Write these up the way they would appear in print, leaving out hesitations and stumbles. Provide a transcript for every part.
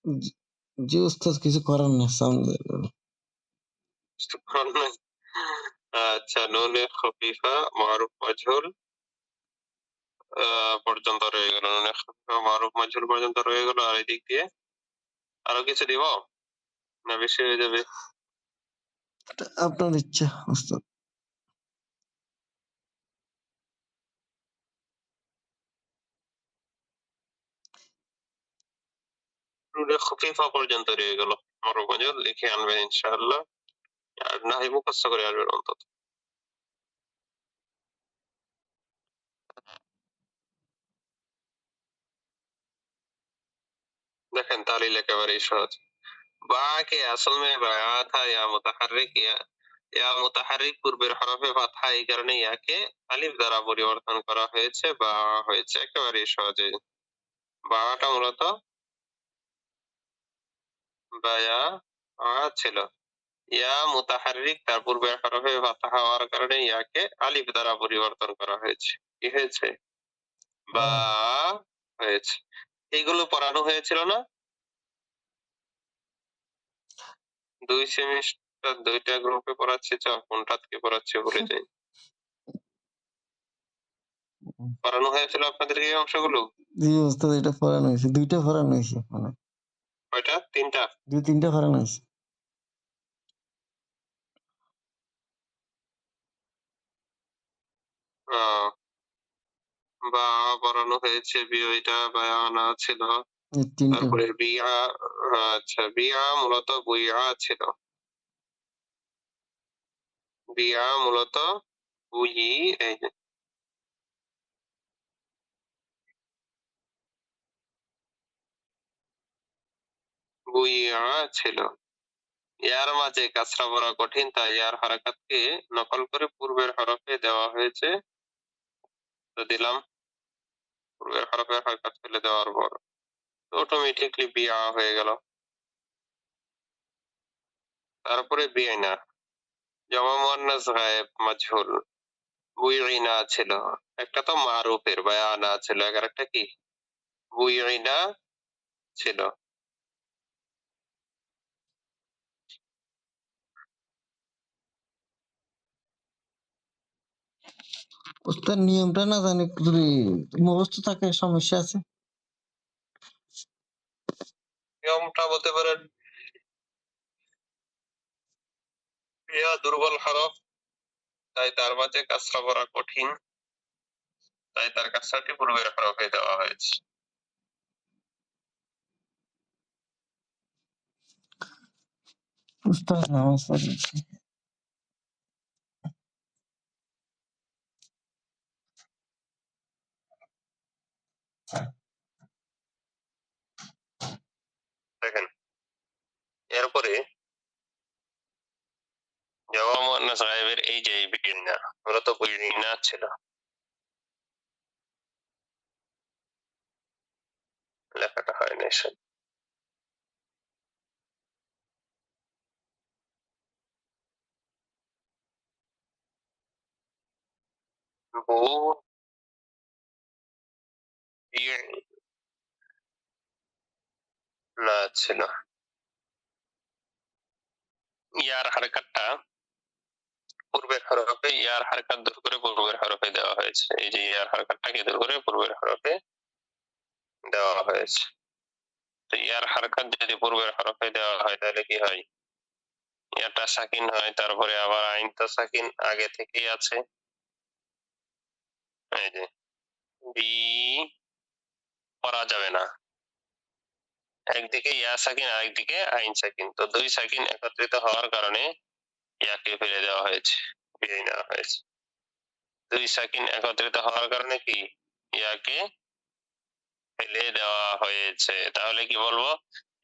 জি, জি উস্তাদ কিছু করার না সামনে আচ্ছা, নুনে খফিফা, মারুফ মাজহুল পর্যন্ত রয়ে গেল। নুনে খফিফা, মারুফ মাজহুল পর্যন্ত রয়ে গেল। আর এদিক দিয়ে আরো কিছু দিব? না বেশি হয়ে যাবে? আপনার ইচ্ছা উস্তাদ। নুনে খফিফা পর্যন্ত রয়ে গেল। মারুফ মাজহুল লিখে আনবেন ইনশাআল্লাহ। আর না হয় মুখস্থ করে আসবেন অন্তত। দেখেন তালিল একেবারেই সহজ। বা কে আসল মে বায়া থা ইয়া মুতাহাররিক ইয়া মুতাহাররিক পূর্বের হরফে ফাতহা, এই কারণে ইয়াকে আলিফ দ্বারা পরিবর্তন করা হয়েছে, বা হয়েছে। একেবারেই সহজে। বাটা মূলত বায়া ছিল। ইয়া মুতাহাররিক, তার পূর্বের হরফে ফাতহা হওয়ার কারণে ইয়াকে আলিফ দ্বারা পরিবর্তন করা হয়েছে। কি হয়েছে? বা হয়েছে। এগুলো পড়ানো হয়েছিল না? 2 সেমিস্টার 2 টা গ্রুপে পড়াচ্ছি, কোনটা থেকে পড়াচ্ছি ভুলে যাই। পড়ানো হয়েছিল আপনাদেরকে এই অংশগুলো? জি উস্তাদ, এটা পড়ানো হয়েছে, 2 টা পড়ানো হয়েছে মানে। কয়টা? 3 টা? 2-3 টা পড়ানো হয়েছে। ও, বা পড়ানো হয়েছে, বিয়ইটা বায়ানা ছিল। 3 টা। তারপরে বিয়া, আচ্ছা বিয়া মূলত বুইয়া ছিল। বিয়া মূলত বুই, এই যে বুইয়া ছিল। ইয়ার মাঝে কাসরা পড়া কঠিন, তাই ইয়ার হারাকাতকে নকল করে পূর্বের হরফে দেওয়া হয়েছে। তো দিলাম, পূর্বের হরফে হারাকাত ফেলে দেওয়ার পর অটোমেটিকলি বিয়া হয়ে গেল। তারপরে বিয়াইনা, জমা মুয়ান্নাস গায়েব মাজহুল, বুইনা ছিল। একটা তো মারুফের বায়ানা ছিল, আর একটা কি বুইনা ছিল। উস্তাদ নিয়মটা না জানি যদি মুখস্থ থাকে সমস্যা আছে। নিয়মটা বলতে পারেন, ইয়া দুর্বল হরফ, তাই তার মাঝে কাসরা পড়া কঠিন, তাই তার কাসরাটি পূর্বের হরফে দেওয়া হয়েছে। উস্তাদ নামাজ পড়ছি। দেখেন, এরপরে জমা মুয়ান্নাস গায়েবের এই যে বিনা, মূলত বুইনা ছিল। লেখাটা হয় না এসব। বু না ছিল। ইয়ার হারকাতটা পূর্বের হরফে, ইয়ার হারকাত দূর করে পূর্বের হরফে দেওয়া হয়েছে। এই যে ইয়ার হারকাতটাকে দূর করে পূর্বের হরফে দেওয়া হয়েছে। তো ইয়ার হারকাত যদি পূর্বের হরফে দেওয়া হয় তাহলে কি হয়? ইয়াটা সাকিন হয়, তারপরে আবার আইনটা সাকিন আগে থেকেই আছে। এই যে বি পড়া যাবে না, একদিকে ইয়া সাকিন আরেকদিকে আইন সাকিন, তো 2 সাকিন একত্রিত হওয়ার কারণে ইয়াকে ফেলে দেওয়া হয়েছে, বিয়ে নেওয়া হয়েছে। 2 সাকিন একত্রিত হওয়ার কারণে কি ইয়াকে ফেলে দেওয়া হয়েছে। তাহলে কি বলবো?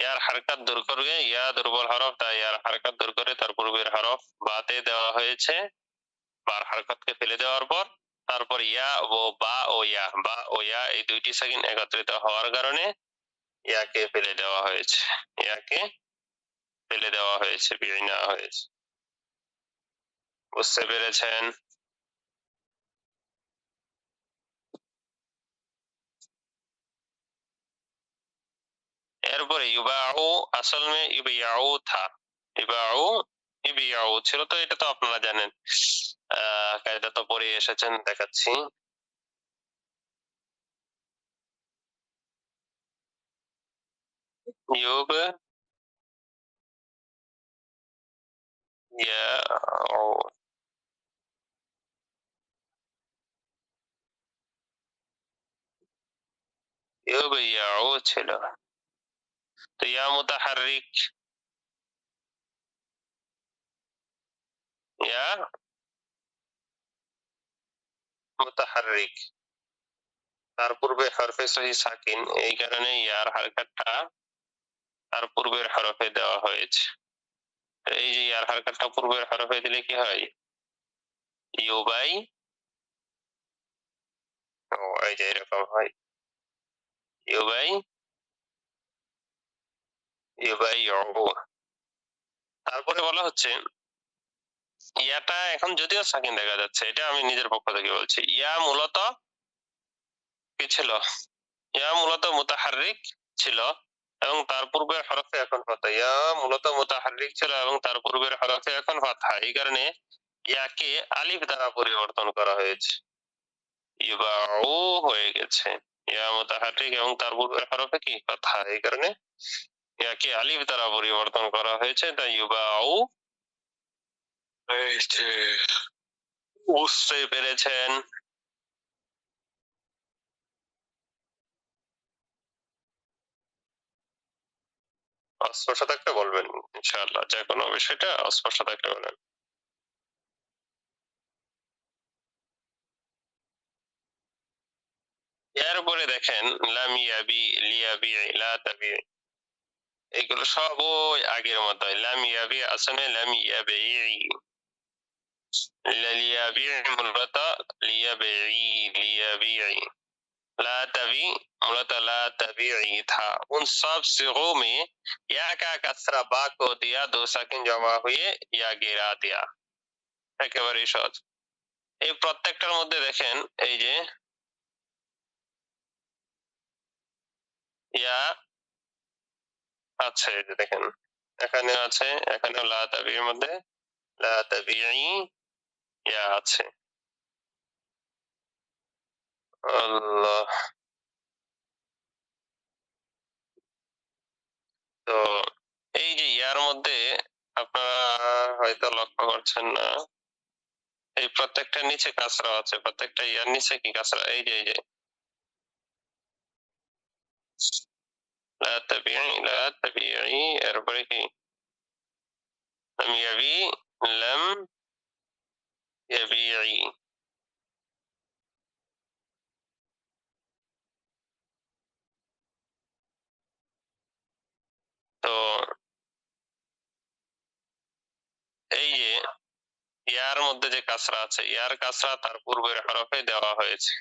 ইয়ার হারকাত দূর করবে, ইয়া দুর্বল হরফ, তাই ইয়ার হারকাত দূর করে তার পূর্বের হরফ বাতে দেওয়া হয়েছে। বার হারকাতকে ফেলে দেওয়ার পর তারপর ইয়া ও বা ও ইয়া, বা ও ইয়া এই 2টি সাকিন একত্রিত হওয়ার কারণে ইয়াকে ফেলে দেওয়া হয়েছে। ইয়াকে ফেলে দেওয়া হয়েছে, বিয়ে নেওয়া হয়েছে। বুঝতে পেরেছেন? এরপরে ইউবাউ আসল মে ইবিয়াউ থা, ইবাউ ইবিয়াউ ছিল, তো এটা তো আপনারা জানেন, কায়দা তো পড়ে এসেছেন, দেখাচ্ছি। ইউব ইয়াউ, ইউব ইয়াউ ছিল। তো ইয়া মুতাহাররিক, ইয়া মুতাহাররিক, তার পূর্বে হরফে সহি সাকিন, এই কারণে ইয়ার হারকাতটা তার পূর্বের হরফে দেওয়া হয়েছে। এই যে ইয়ার হারকাতটা পূর্বের হরফে দিলে কি হয়? ইউবাই, ও এই যে এরকম হয়, ইউবাই ইউবাই ইউ। তারপরে বলা হচ্ছে ইয়াটা এখন যদিও সাকিন দেখা যাচ্ছে, এটা আমি নিজের পক্ষ থেকে বলছি, ইয়া মূলত কি ছিল? ইয়া মূলত মুতাহাররিক ছিল এবং তার পূর্বের হরফে এখন ফাতহা। ইয়া মূলত মুতাহাররিক ছিল এবং তার পূর্বের হরফে এখন ফাতহা। এই কারণে ইয়াকে আলিফ দ্বারা পরিবর্তন করা হয়েছে, ইউবাউ হয়ে গেছে। ইয়া মুতাহাররিক এবং তার পূর্বের হরফে কি? ফাতহা। এই কারণে ইয়াকে আলিফ দ্বারা পরিবর্তন করা হয়েছে, তাই ইউবাউ হয়েছে। বুঝতে পেরেছেন? অস্পষ্ট থাকলে বলবেন, ইনশাআল্লাহ যে কোনো বিষয়টা অস্পষ্ট থাকলে বলেন। এরপরে দেখেন লাম ইয়াবি, লিয়াবি, লা তাবি, এগুলো সব ওই আগের মতোই। লাম ইয়াবি আসলে লাম ইয়াবি, লিয়াবি মূলত লিয়াবি, লিয়াবি, ला तभी मूलत ला तभी था। उन सब सिगों में या का कसरा बा को दिया, दो साकिन जमा हुए या गिरा दिया, একেবারেই সহজ। এই প্রত্যেকটার মধ্যে দেখেন এই যে ইয়া আছে, এই যে দেখেন এখানে আছে, এখানে লা তাবির মধ্যে লা তাবিই ইয়া আছে। আল্লাহ, তো এই যে ইয়ার মধ্যে আপনারা হয়তো লক্ষ্য করছেন না, এই প্রত্যেকটা নিচে কাসরা আছে, প্রত্যেকটা ইয়ার নিচে কি কাসরা, এই যে এই যে লা তাবিই, লা তাবিই, এরপরে কি লাম ইয়াবি, লাম ইয়াবিই। তো এই যে ইয়ার মধ্যে যে কাসরা আছে, ইয়ার কাসরা তার পূর্বের হরফে দেওয়া হয়েছে,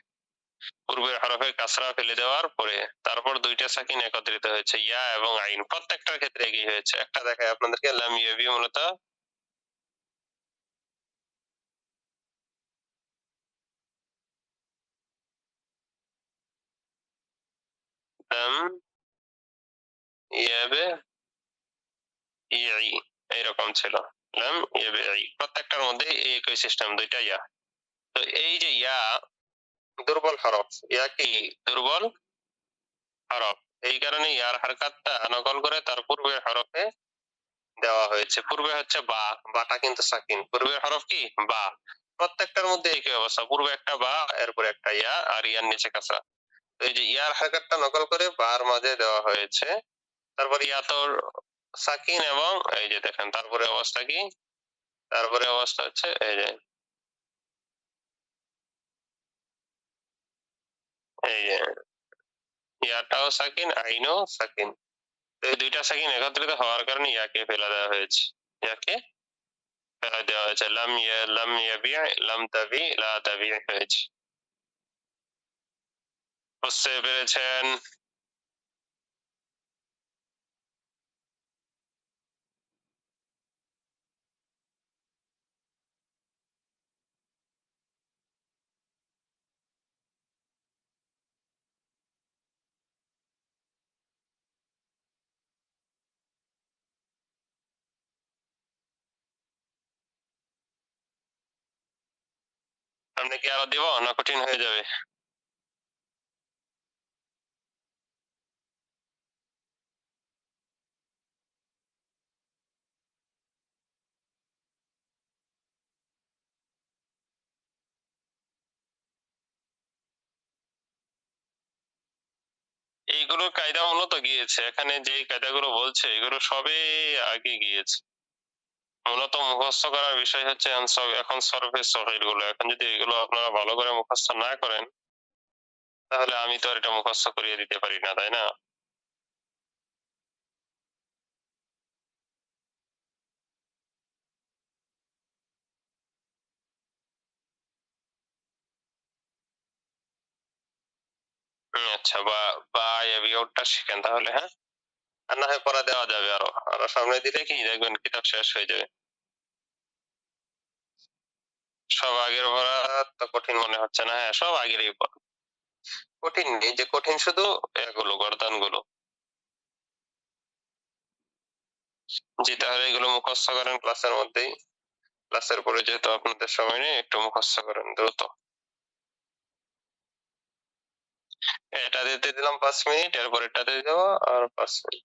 পূর্বের হরফে কাসরা ফেলে দেওয়ার পরে তারপর দুইটা সাকিন একত্রিত হয়েছে, ইয়া এবং আইন, প্রত্যেকটার ক্ষেত্রে একই হয়েছে। একটা দেখায় আপনাদেরকে, লাম ইয়াবি মূলত লাম ইয়াবে ই, এইরকম ছিল, লাম ইয়াবে ই, প্রত্যেকটার মধ্যে এই একই সিস্টেম, দুইটা ইয়া। তো এই যে ইয়া দুর্বল হরফ, ইয়া কি দুর্বল হরফ, এই কারণে ইয়ার হারকাতটা নকল করে তার পূর্বের হরফে দেওয়া হয়েছে। পূর্বে হচ্ছে বা, বাটা কিন্তু সাকিন, পূর্বের হরফ কি? বা। প্রত্যেকটার মধ্যে একই অবস্থা, পূর্বে একটা বা, এরপরে একটা ইয়া, আর ইয়ার নিচে কাসরা। তো এই যে ইয়ার হারকাতটা নকল করে বার মাঝে দেওয়া হয়েছে, তারপর ইয়া তো সাকিন এবং এই যে দেখেন তারপরে অবস্থা কি? তারপরে অবস্থা হচ্ছে এই যে এই যে ইয়াটাও সাকিন, আইনও সাকিন। তো এই দুইটা সাকিন একত্রিত হওয়ার কারণে ইয়াকে ফেলে দেওয়া হয়েছে, ইয়াকে ফেলে দেওয়া হয়েছে, লাম ইয়াবি, লাম তাবি, লা তাবি হয়েছে। বুঝতে পেরেছেন? সামনে কি আরো দিব না কঠিন হয়ে যাবে? এইগুলোর কায়দা মূলত গিয়েছে। এখানে যেই কায়দাগুলো বলছে এগুলো সবই আগে গিয়েছে। মূলত মুখস্থ করার বিষয় হচ্ছে এখন সরফের সহিল গুলো। এখন যদি এগুলো আপনারা ভালো করে মুখস্থ না করেন, তাহলে আমি তো আর এটা মুখস্থ করিয়ে দিতে পারি না, তাই না? আচ্ছা বা এবিওটা শিখেন তাহলে, হ্যাঁ? আর না হয় পড়া দেওয়া যাবে আরো। আরো সামনে দিলে কি দেখবেন কিতাব শেষ হয়ে যাবে। সব আগের পড়া তো কঠিন মনে হচ্ছে না। হ্যাঁ, সব আগেরই পড়া। কঠিন এই যে কঠিন শুধু এগুলো গর্দানগুলো। জি, তাহলে এগুলো মুখস্থ করেন ক্লাসের মধ্যেই। ক্লাসের পরে যেহেতু আপনাদের সময় নেই একটু মুখস্থ করেন দ্রুত। এটা দিতে দিলাম ৫ মিনিট, এর পরেরটাতে দিব আর ৫ মিনিট।